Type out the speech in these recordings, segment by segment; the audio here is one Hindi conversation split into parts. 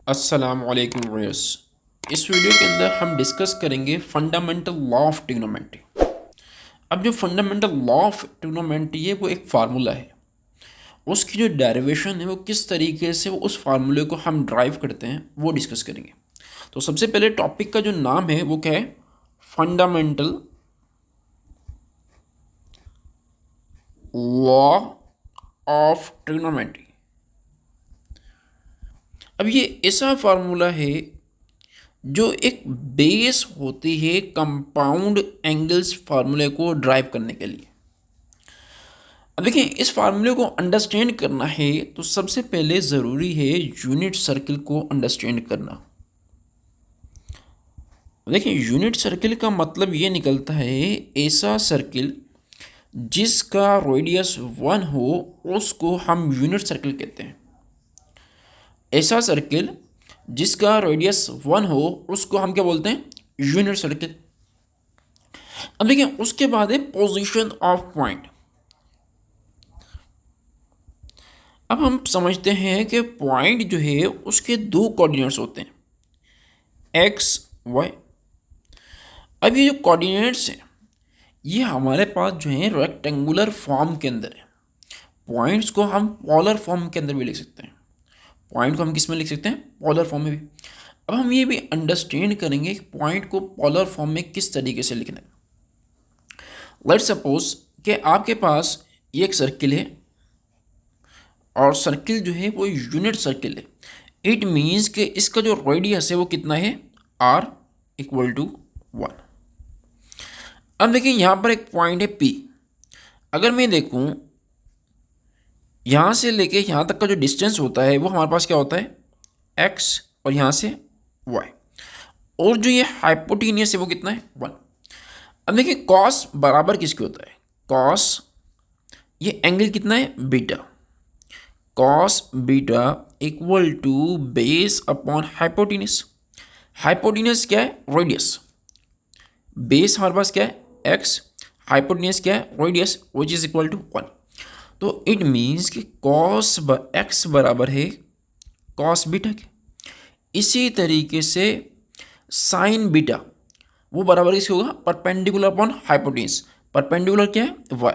अस्सलाम वालेकुम व्यूअर्स। इस वीडियो के अंदर हम डिस्कस करेंगे फंडामेंटल लॉ ऑफ ट्रिग्नोमेट्री। अब जो फंडामेंटल लॉ ऑफ ट्रिग्नोमेट्री है वो एक फार्मूला है। उसकी जो डेरिवेशन है वो किस तरीके से वो उस फार्मूले को हम ड्राइव करते हैं वो डिस्कस करेंगे। तो सबसे पहले टॉपिक का जो नाम है वो क्या है? Fundamental law of trigonometry. अब ये ऐसा फार्मूला है जो एक बेस होती है कंपाउंड एंगल्स फार्मूले को ड्राइव करने के लिए। अब देखिए, इस फार्मूले को अंडरस्टैंड करना है तो सबसे पहले ज़रूरी है यूनिट सर्किल को अंडरस्टैंड करना। देखिए, यूनिट सर्किल का मतलब ये निकलता है ऐसा सर्किल जिसका रेडियस 1 हो उसको हम यूनिट सर्किल कहते हैं। ऐसा सर्किल जिसका रेडियस 1 हो उसको हम क्या बोलते हैं? Unit circle. अब देखिए, उसके बाद है पोजीशन ऑफ पॉइंट। अब हम समझते हैं कि पॉइंट जो है उसके दो कोऑर्डिनेट्स होते हैं, एक्स वाई। अब ये जो कोऑर्डिनेट्स हैं ये हमारे पास जो है रेक्टेंगुलर फॉर्म के अंदर है। पॉइंट्स को हम पोलर फॉर्म के अंदर भी लिख सकते हैं। पॉइंट को हम किस में लिख सकते हैं? पोलर फॉर्म में भी। अब हम ये भी अंडरस्टैंड करेंगे कि पॉइंट को पोलर फॉर्म में किस तरीके से लिखना है। लेट्स सपोज कि आपके पास ये एक सर्किल है और सर्किल जो है वो यूनिट सर्किल है। इट मीन्स कि इसका जो रेडियस है वो कितना है? r equal to 1। अब देखिए, यहाँ पर एक पॉइंट है P। अगर मैं देखूँ यहाँ से लेके यहाँ तक का जो डिस्टेंस होता है वो हमारे पास क्या होता है? x और यहाँ से y। और जो ये हाइपोटेन्यूस है वो कितना है? 1। अब देखिए, कॉस बराबर किसके होता है? कॉस, ये एंगल कितना है? Beta. Cos beta equal to base upon hypotenuse. Hypotenuse क्या है? रेडियस। बेस हमारे पास क्या है? एक्स। हाइपोटेन्यूस क्या है? Radius, which is equal to 1। तो इट मीन्स कि कॉस एक्स बराबर है कॉस बीटा के। इसी तरीके से साइन बीटा वो बराबर किसके होगा? Perpendicular upon hypotenuse. परपेंडिकुलर क्या है? वाई।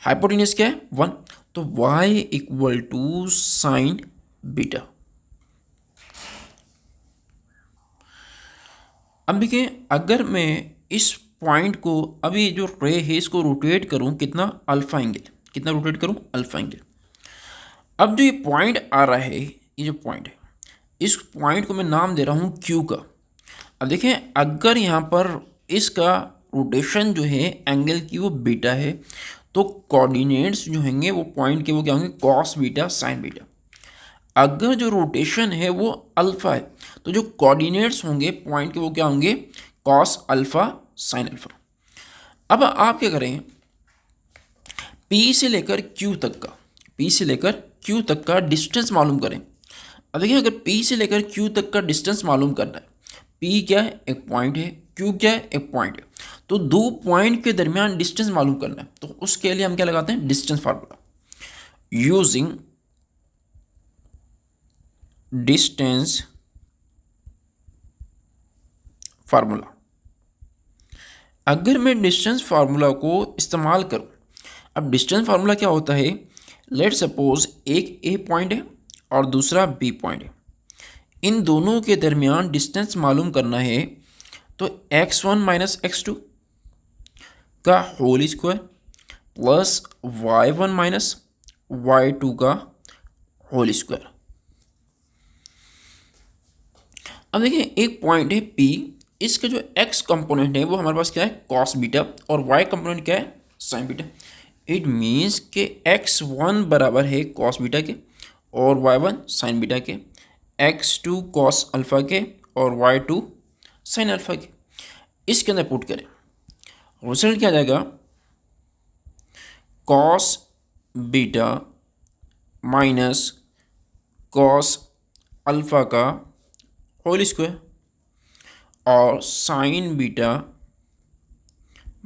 हाइपोटेन्यूस क्या है? 1। तो y equal to sine beta. अब देखिए, अगर मैं इस पॉइंट को अभी जो रे है इसको रोटेट करूं, कितना? Alpha angle. कितना रोटेट करूं? Alpha angle. अब जो ये पॉइंट आ रहा है, ये जो पॉइंट है इस पॉइंट को मैं नाम दे रहा हूं क्यू का। अब देखें, अगर यहाँ पर इसका रोटेशन जो है एंगल की वो बीटा है तो कोऑर्डिनेट्स जो होंगे वो पॉइंट के वो क्या होंगे? Cos beta sine beta. अगर जो रोटेशन है वो अल्फा है तो जो कोऑर्डिनेट्स होंगे पॉइंट के वो क्या होंगे? Cos alpha sine alpha. अब आप क्या करें? पी से लेकर क्यू तक का, पी से लेकर क्यू तक का डिस्टेंस मालूम करें। अब देखिए, अगर पी से लेकर क्यू तक का डिस्टेंस मालूम करना है, पी क्या है? एक पॉइंट है। क्यू क्या है? एक पॉइंट है। तो दो पॉइंट के दरमियान डिस्टेंस मालूम करना है तो उसके लिए हम क्या लगाते हैं? Distance formula. Using distance formula. अगर मैं डिस्टेंस फार्मूला को इस्तेमाल करूं, अब डिस्टेंस फार्मूला क्या होता है? लेट सपोज एक ए पॉइंट है और दूसरा बी पॉइंट है। इन दोनों के दरमियान डिस्टेंस मालूम करना है तो x1 माइनस x2 का whole square plus y1 minus y2 का होल स्क्वायर। अब देखिए, एक पॉइंट है P, इसका जो x कंपोनेंट है वो हमारे पास क्या है? कॉस बीटा, और y कंपोनेंट क्या है? Sign beta. इट मीन्स के x1 बराबर है कॉस बीटा के और y1 साइन बीटा के, x2 कॉस अल्फा के और y2 साइन अल्फा के। इसके अंदर पुट करें, रिजल्ट क्या आ जाएगा? Cos beta minus cos alpha का होल स्क्वायर और sine beta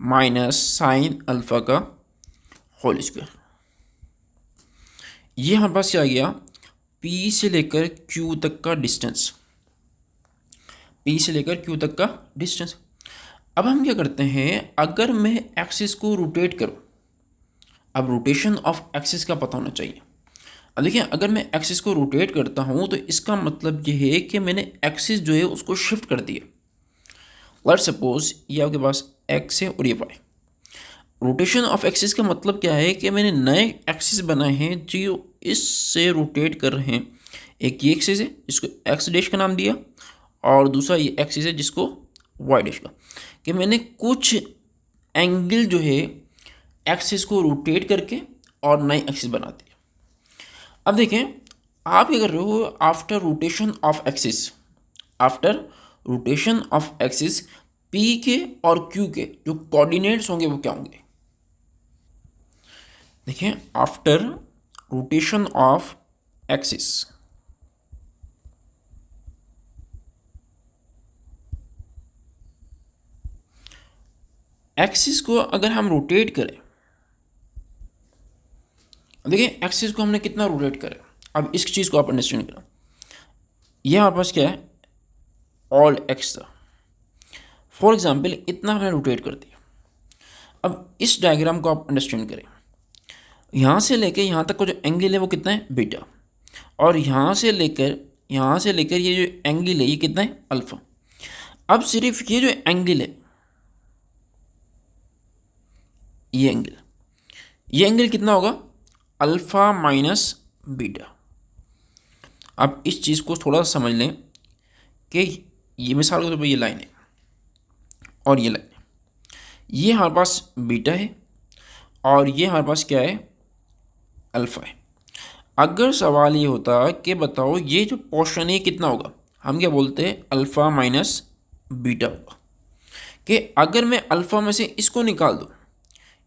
minus sine alpha का होल स्क्वायर। ये हमारे पास क्या आ गया? P से लेकर Q तक का डिस्टेंस, P से लेकर Q तक का डिस्टेंस। अब हम क्या करते हैं, अगर मैं एक्सिस को रोटेट करूं, अब रोटेशन ऑफ एक्सिस का पता होना चाहिए। अब देखिए, अगर मैं एक्सिस को रोटेट करता हूं तो इसका मतलब ये है कि मैंने एक्सिस जो है उसको शिफ्ट कर दिया। लेट्स सपोज ये आपके पास एक्स है और ये वाई। रोटेशन ऑफ एक्सिस का मतलब क्या है कि मैंने नए एक्सिस बनाए हैं जो इससे रोटेट कर रहे हैं। एक ये एक्सिस है जिसको एक्स डैश का नाम दिया, और दूसरा ये एक्सिस है जिसको वाई डैश का, कि मैंने कुछ एंगल जो है एक्सिस को रोटेट करके और नई एक्सिस बना दिया। अब देखें, आप क्या कर रहे हो, after rotation of axis, after rotation of axis P के और क्यू के जो कोऑर्डिनेट्स होंगे वो क्या होंगे। देखिए, after rotation of axis, axis को अगर हम रोटेट करें, देखिए एक्सिस को हमने कितना रोटेट करें, अब इस चीज़ को आप अंडरस्टैंड करें। यह हमारे पास क्या है, ऑल एक्स था, फॉर एग्जाम्पल इतना हमने रोटेट कर दिया। अब इस डायग्राम को आप अंडरस्टैंड करें, यहाँ से लेकर यहाँ तक का जो एंगल है वो कितना है, बीटा, और यहाँ से लेकर ये जो एंगल है ये कितना है, अल्फा। अब सिर्फ ये जो एंगल है, ये एंगल कितना होगा, अल्फा माइनस बीटा। अब इस चीज़ को थोड़ा सा समझ लें कि ये मिसाल के तौर पर ये लाइन है और ये लाइन है, ये हमारे पास बीटा है और ये हमारे पास क्या है, अल्फा है। अगर सवाल ये होता कि बताओ ये जो पोर्शन है कितना होगा, हम क्या बोलते हैं, अल्फ़ा माइनस बीटा होगा। कि अगर मैं अल्फ़ा में से इसको निकाल दूँ,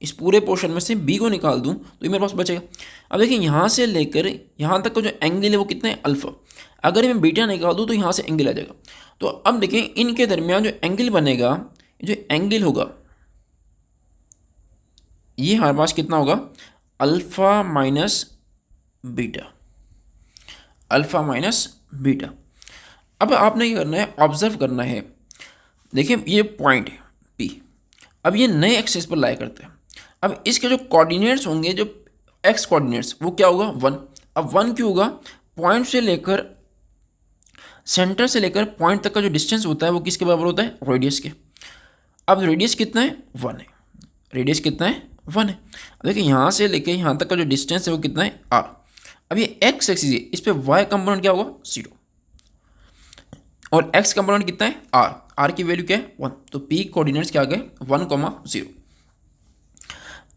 इस पूरे पोर्शन में से बी को निकाल दूँ तो ये मेरे पास बचेगा। अब देखिए, यहाँ से लेकर यहाँ तक का जो एंगल है वो कितना है, अल्फ़ा। अगर मैं बीटा निकाल दूँ तो यहाँ से एंगल आ जाएगा। तो अब देखिए, इनके दरमियान जो एंगल बनेगा, जो एंगल होगा ये हमारे पास कितना होगा, alpha minus beta, alpha minus beta. अब आपने क्या करना है, ऑब्जर्व करना है। देखिए, ये पॉइंट है पी, अब ये नए एक्सिस पर लाई करते हैं। अब इसके जो कोऑर्डिनेट्स होंगे, जो एक्स कोऑर्डिनेट्स, वो क्या होगा, 1। अब 1 क्यों होगा, पॉइंट से लेकर, सेंटर से लेकर पॉइंट तक का जो डिस्टेंस होता है वो किसके बराबर होता है, रेडियस के। अब रेडियस कितना है, 1 है, रेडियस कितना है, 1 है। देखिए, यहाँ से लेकर यहाँ तक का जो डिस्टेंस है वो कितना है, r। अब ये एक्स एक्सिस है, इस पे y कंपोनेंट क्या होगा, 0, और x कंपोनेंट कितना है, r की वैल्यू क्या है, 1। तो p कोऑर्डिनेट्स क्या आ गए, 1, 0।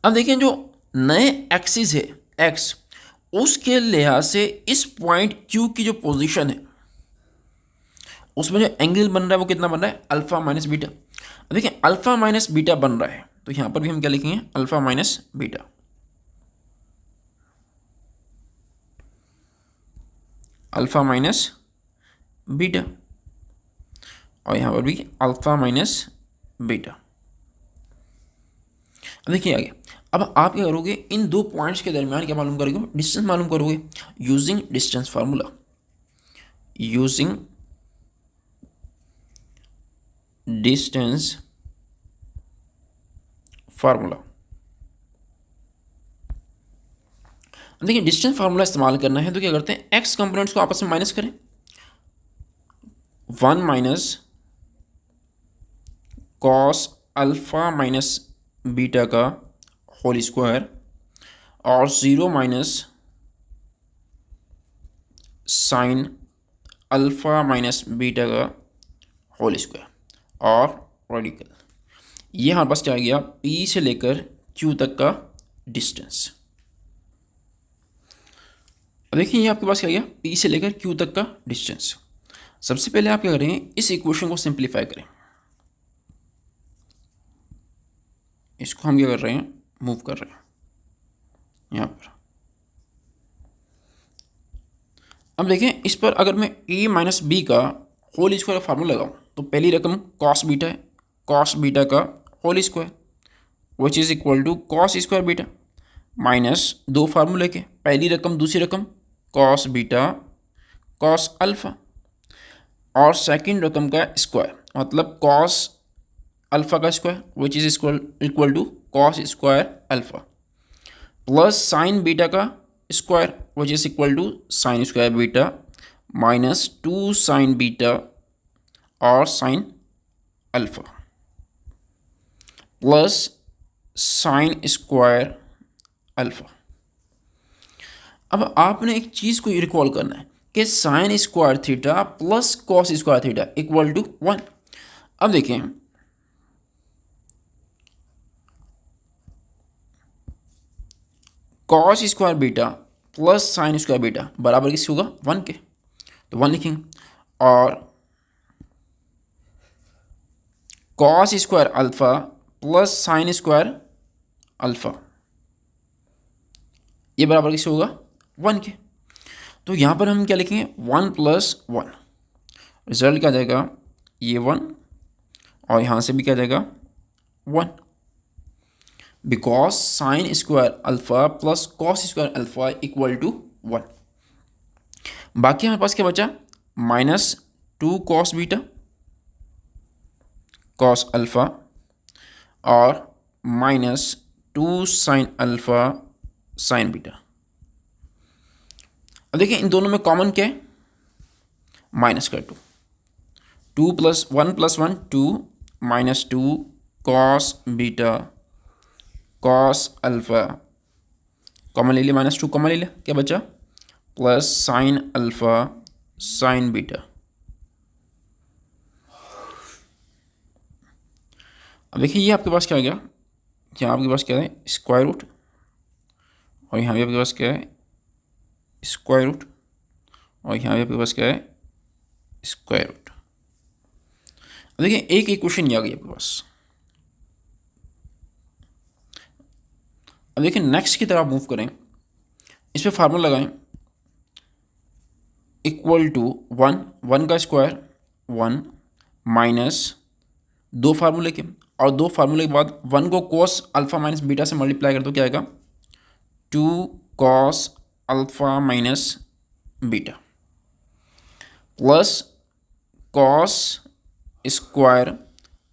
अब देखिए, जो नए एक्सिस है x, उसके लिहाज से इस पॉइंट q की जो पोजीशन है उसमें जो एंगल बन रहा है वो कितना बन रहा है, अल्फा माइनस बीटा। अब देखिए, अल्फा माइनस बीटा बन रहा है तो यहाँ पर भी हम क्या लिखेंगे, alpha minus beta. Alpha minus beta, और यहाँ पर भी अल्फा माइनस बीटा। अब देखिए आगे, अब आप क्या करोगे, इन दो पॉइंट्स के दरमियान क्या मालूम करोगे, डिस्टेंस मालूम करोगे using distance formula, using distance formula. देखिए, डिस्टेंस फार्मूला इस्तेमाल करना है तो क्या करते हैं, एक्स कंपोनेंट्स को आपस में माइनस करें, 1 minus cos alpha minus beta का होल स्क्वायर, और 0 minus sine alpha minus beta का होल स्क्वायर, और रेडिकल। ये हमारे पास क्या आ गया, P से लेकर Q तक का डिस्टेंस। अब देखिए, ये आपके पास क्या आ गया, P से लेकर Q तक का डिस्टेंस। सबसे पहले आप क्या करेंगे, इस इक्वेशन को सिंप्लीफाई करें। इसको हम क्या कर रहे हैं, मूव कर रहे हैं यहाँ पर। अब देखें, इस पर अगर मैं a माइनस बी का होल स्क्वायर का फार्मूला लगाऊँ तो पहली रकम कॉस बीटा है, कॉस बीटा का whole square which is equal to cos square beta, minus दो फार्मूले के, पहली रकम दूसरी रकम कॉस बीटा कॉस अल्फ़ा, और सेकंड रकम का स्क्वायर मतलब कॉस अल्फ़ा का square which is equal to cos square alpha, plus sine beta का square which is equal to sine square beta, minus 2 sine beta और sine alpha, plus sine square alpha. अब आपने एक चीज़ को रिकॉल करना है कि sine square theta plus cos square theta equal to 1। अब देखें, cos square beta plus sine square beta बराबर किससे होगा? 1 के, तो 1 लिखेंगे। और cos square alpha plus sine square alpha ये बराबर किससे होगा? 1 के। तो यहाँ पर हम क्या लिखेंगे? 1 प्लस 1, रिजल्ट क्या जाएगा? ये 1, और यहाँ से भी क्या जाएगा? 1, because sine square alpha plus cos square alpha equal to 1। बाकी हमारे पास क्या बचा? Minus 2 cos beta cos alpha और minus 2 sine alpha sine beta. अब देखिए इन दोनों में कॉमन क्या है? माइनस कर 2 plus 1 plus 1 2 minus 2 cos beta cos alpha, common ले लिया, माइनस 2 कॉमन ले लिया, क्या बचा? Plus sine alpha sine beta. अब देखिए ये आपके पास क्या आ गया? यहाँ आपके पास क्या है? स्क्वायर रूट, और यहाँ भी आपके पास क्या है? स्क्वायर रूट, और यहाँ भी आपके पास क्या है? Square root. अब देखिए एक इक्वेशन ये आ गई आपके पास। अब देखिए नेक्स्ट की तरफ मूव करें, इस पर फार्मूला लगाएं, इक्वल टू 1 का स्क्वायर 1 माइनस 2 फार्मूले के, और 2 फार्मूले के बाद 1 को कॉस अल्फ़ा माइनस बीटा से मल्टीप्लाई कर दो, क्या आएगा? 2 cos alpha minus beta plus cos square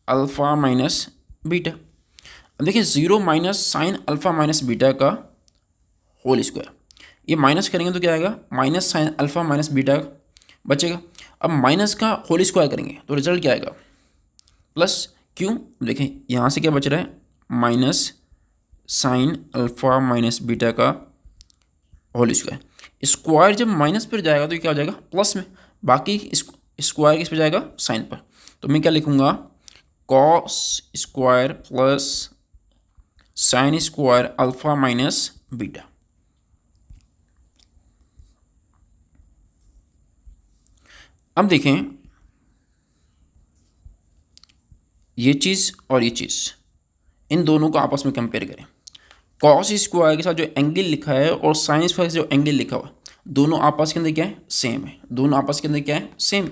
alpha minus beta. अब देखिए 0 minus sine alpha minus beta का होल स्क्वायर, ये माइनस करेंगे तो क्या आएगा? Minus sine alpha minus beta बचेगा। अब माइनस का होल स्क्वायर करेंगे तो रिजल्ट क्या आएगा? प्लस। क्यों? देखें यहाँ से क्या बच रहा है? Minus sine alpha minus beta का होल स्क्वायर। स्क्वायर जब माइनस पर जाएगा तो ये क्या हो जाएगा? प्लस में। बाकी स्क्वायर किस पे जाएगा? साइन पर। तो मैं क्या लिखूँगा? Cos square plus sine square alpha minus beta. अब देखें ये चीज़ और ये चीज़, इन दोनों को आपस में कंपेयर करें। कॉस स्क्वायर के साथ जो एंगल लिखा है और साइन स्क्वायर से जो एंगल लिखा हुआ है, दोनों आपस के अंदर क्या है? सेम है। दोनों आपस के अंदर क्या है? सेम।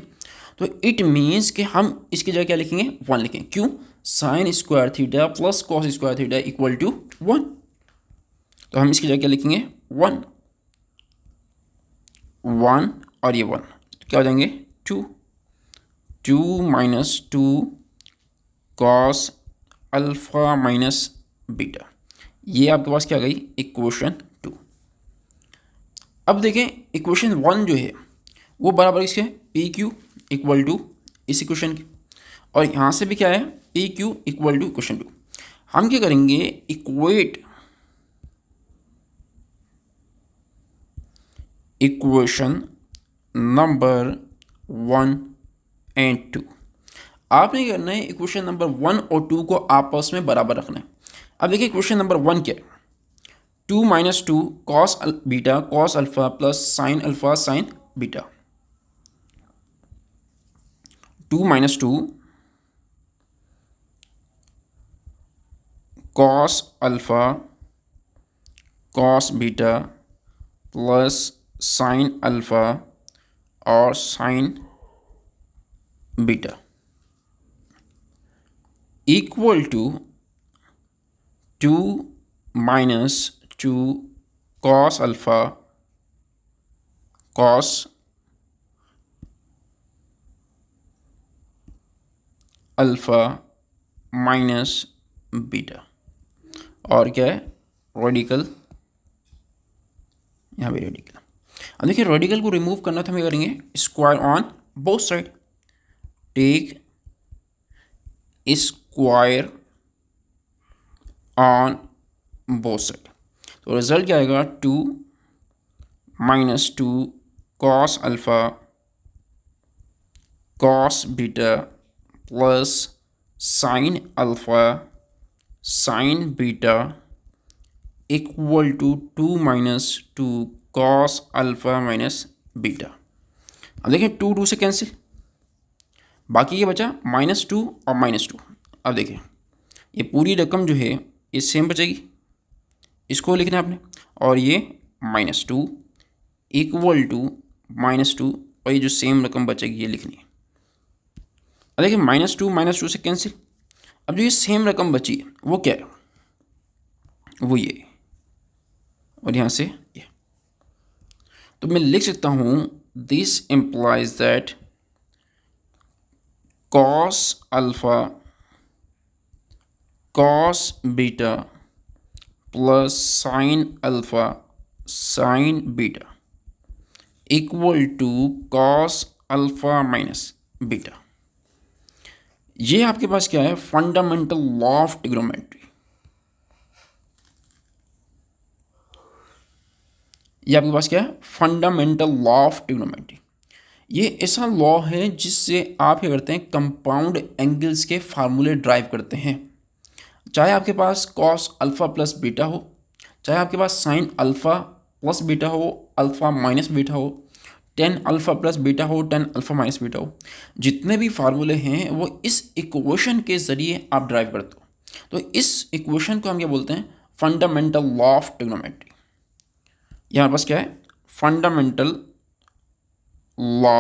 तो इट मीन्स कि हम इसकी जगह क्या लिखेंगे? 1 लिखेंगे। क्यों? Sine square theta plus cos square theta equal to 1। तो हम इसकी जगह क्या लिखेंगे? 1 1 और ये 1 तो क्या हो जाएंगे? 2 minus 2 cos alpha minus beta. ये आपके पास क्या गई? इक्वेशन 2। अब देखें इक्वेशन 1 जो है वो बराबर इसके पी क्यू इक्वल टू इस इक्वेशन की, और यहाँ से भी क्या है? P Q equal to equation 2। हम क्या करेंगे? Equate equation number 1 and 2। आपने क्या करना है? इक्वेशन नंबर 1 और 2 को आपस में बराबर रखना है। अब देखिए इक्वेशन नंबर 1 क्या है? 2 minus 2 cos beta cos alpha plus sine alpha sine beta. 2 minus 2 cos alpha cos beta plus sine alpha और sine beta equal to 2 minus 2 cos alpha cos alpha minus beta, और क्या है रेडिकल, यहाँ पे रेडिकल। अब देखिए रेडिकल को रिमूव करना था, हमें करेंगे square on both side, take square on both side, तो रिजल्ट क्या आएगा 2 minus 2 cos alpha cos beta plus sine alpha sine beta equal to 2 minus 2 cos alpha minus beta. अब देखिए 2 से कैंसिल, बाकी ये बचा -2 और -2। अब देखिए ये पूरी रकम जो है ये सेम बचेगी, इसको लिखना है आपने, और ये -2 इक्वल टू -2, और ये जो सेम रकम बचेगी ये लिखनी है। अब देखिए -2 से कैंसिल, अब जो ये सेम रकम बची है वो क्या है, वो ये, और यहाँ से ये, तो मैं लिख सकता हूँ this implies that cos alpha cos beta plus sine alpha sine beta equal to cos alpha minus beta. ये आपके पास क्या है, फंडामेंटल लॉ ऑफ ट्रिग्नोमेट्री। ये आपके पास क्या है, फंडामेंटल लॉ ऑफ ट्रिग्नोमेट्री। ये ऐसा लॉ है जिससे आप क्या करते हैं, कंपाउंड एंगल्स के फार्मूले ड्राइव करते हैं। चाहे आपके पास कॉस अल्फ़ा प्लस बीटा हो, चाहे आपके पास साइन अल्फ़ा प्लस बीटा हो, अल्फ़ा माइनस बीटा हो, टेन अल्फ़ा प्लस बीटा हो, टेन अल्फ़ा माइनस बीटा हो, जितने भी फार्मूले हैं वो इस इक्वेशन के ज़रिए आप ड्राइव करते हो। तो इस इक्वेशन को हम क्या बोलते हैं, फंडामेंटल लॉ ऑफ ट्रिग्नोमेट्री। यहाँ पास क्या है, fundamental law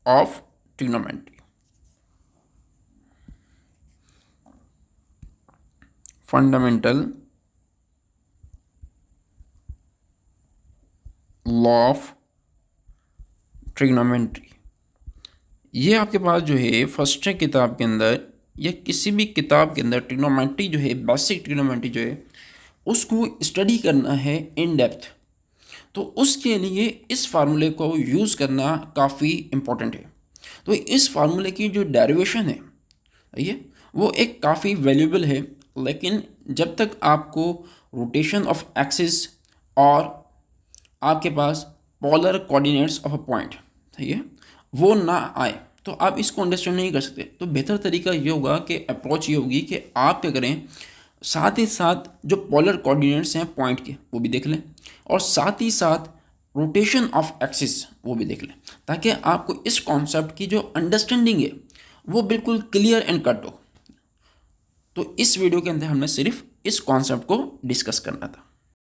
of trigonometry, fundamental law of trigonometry. ये आपके पास जो है फर्स्ट किताब के अंदर या किसी भी किताब के अंदर ट्रिग्नोमेट्री जो है, बेसिक ट्रिग्नोमेट्री जो है उसको स्टडी करना है इन डेप्थ, तो उसके लिए इस फार्मूले को यूज़ करना काफ़ी इम्पोर्टेंट है। तो इस फार्मूले की जो डेरिवेशन है ये वो एक काफ़ी वैल्यूएबल है, लेकिन जब तक आपको रोटेशन ऑफ एक्सिस और आपके पास polar coordinates of a point, ठीक है, वो ना आए तो आप इसको अंडरस्टैंड नहीं कर सकते। तो बेहतर तरीका ये होगा कि अप्रोच ये होगी कि आप क्या करें, साथ ही साथ जो पोलर कोऑर्डिनेट्स हैं पॉइंट के वो भी देख लें, और साथ ही साथ रोटेशन ऑफ एक्सिस वो भी देख लें, ताकि आपको इस कॉन्सेप्ट की जो अंडरस्टैंडिंग है वो बिल्कुल क्लियर एंड कट हो। तो इस वीडियो के अंदर हमने सिर्फ इस कॉन्सेप्ट को डिस्कस करना था।